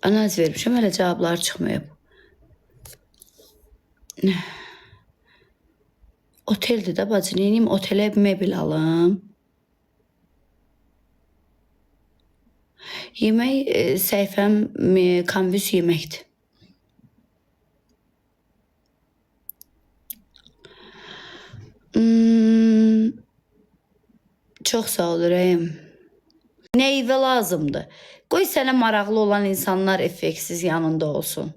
Analiz vermişəm, hələ cavablar çıxmayıb. Oteldir də bacı, neyim? Otelə mebel alım. Yemək səhifəm Canvas yeməkdir. Çox sağ ol ürəyim. Neyvə lazımdır? Qoy sənə maraqlı olan insanlar effektsiz yanında olsun.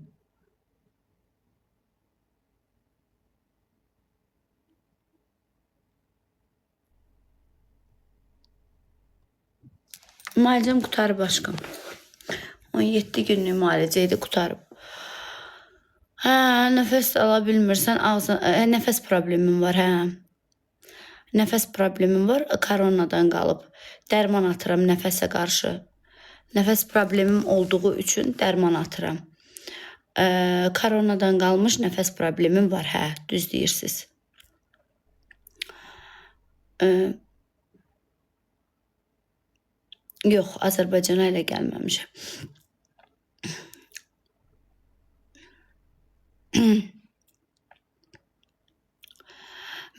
Müalicəm qutarıb aşkım. 17 günlük müalicə idi, qutarıb. Hə, nəfəs ala bilmirsən, nəfəs problemim var, hə. Nəfəs problemim var, koronadan qalıb. Dərman atıram nəfəsə qarşı. Nəfəs problemim olduğu üçün dərman atıram. Koronadan qalmış nəfəs problemim var, hə, düz deyirsiniz. Yox, Azərbaycana elə gəlməmişəm.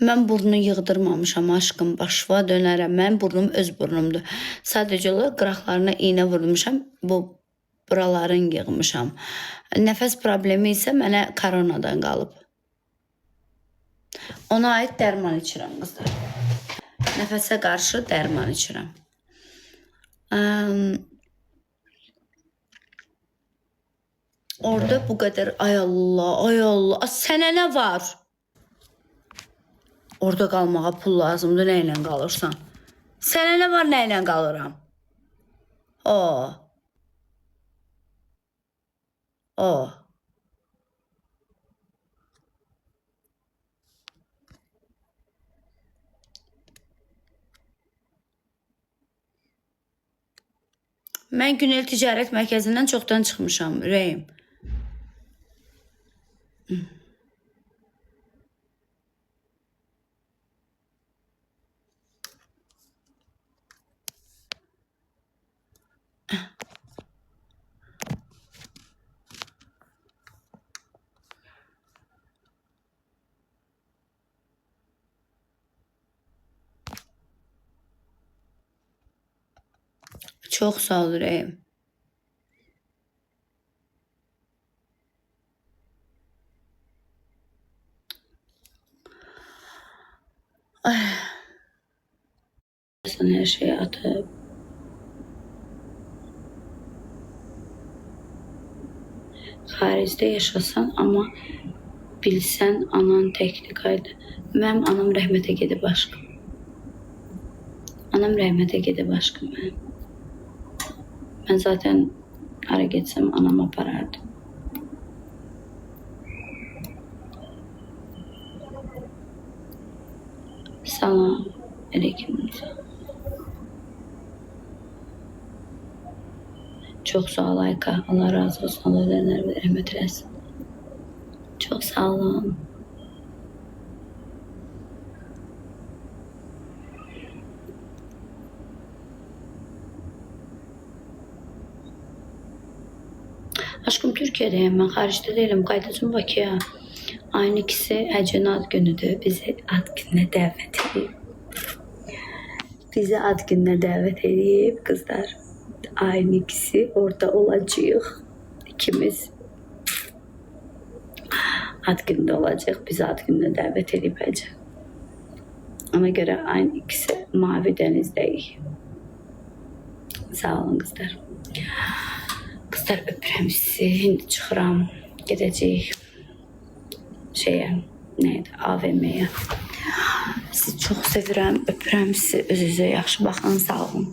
Mən burnu yığdırmamışam aşkım, başva dönərəm. Mən burnum öz burnumdur. Sadəcə olaraq qıraqlarına iynə vurmuşam, bu buraların yığmışam. Nəfəs problemi isə mənə koronadan qalıb. Ona aid dərman içirəm qızlar. Nəfəsə qarşı dərman içirəm. Orada bu qədər, ay Allah, sənə nə var? Orada qalmağa pul lazımdır, nə ilə qalırsan? Sənə nə var, nə ilə qalıram? Mən Günel Ticarət Mərkəzindən çoxdan çıxmışam, ürəyim. Çox sağ ol ürəyim. Sən hər şeyi atıb. Xaricdə yaşasan, amma bilsən anan texnikaydı. Mənim anam rəhmətə gedib aşkım. Anam rəhmətə gedib aşkım mənim. Mən zaten hara getsəm anam aparardım. Salam, aleyküm. Çox sağ ol Ayka. Allah razı olsun. Allah ödənlər və rəhmət eləsin. Çox sağ olun. Aşkım Türkiyədəyəm, mən xaricdə deyiləm, qayıdacağım Bakıya. Ayın 2-si Həcənin ad günüdür, bizi ad gününə dəvət edib. Bizi ad gününə dəvət edib, qızlar. Ayın 2-si orada olacaq, ikimiz. Ad günündə olacaq, bizi ad gününə dəvət edib Həcə. Ona görə ayın 2-si Mavi dənizdəyik. Sağ olun qızlar. Qızlar öpürəm sizi, indi çıxıram, gedəcəyik şeyə, neydi, AVM-yə. Sizi çox sevirəm, öpürəm sizi, özünüzə yaxşı baxın, sağ olun.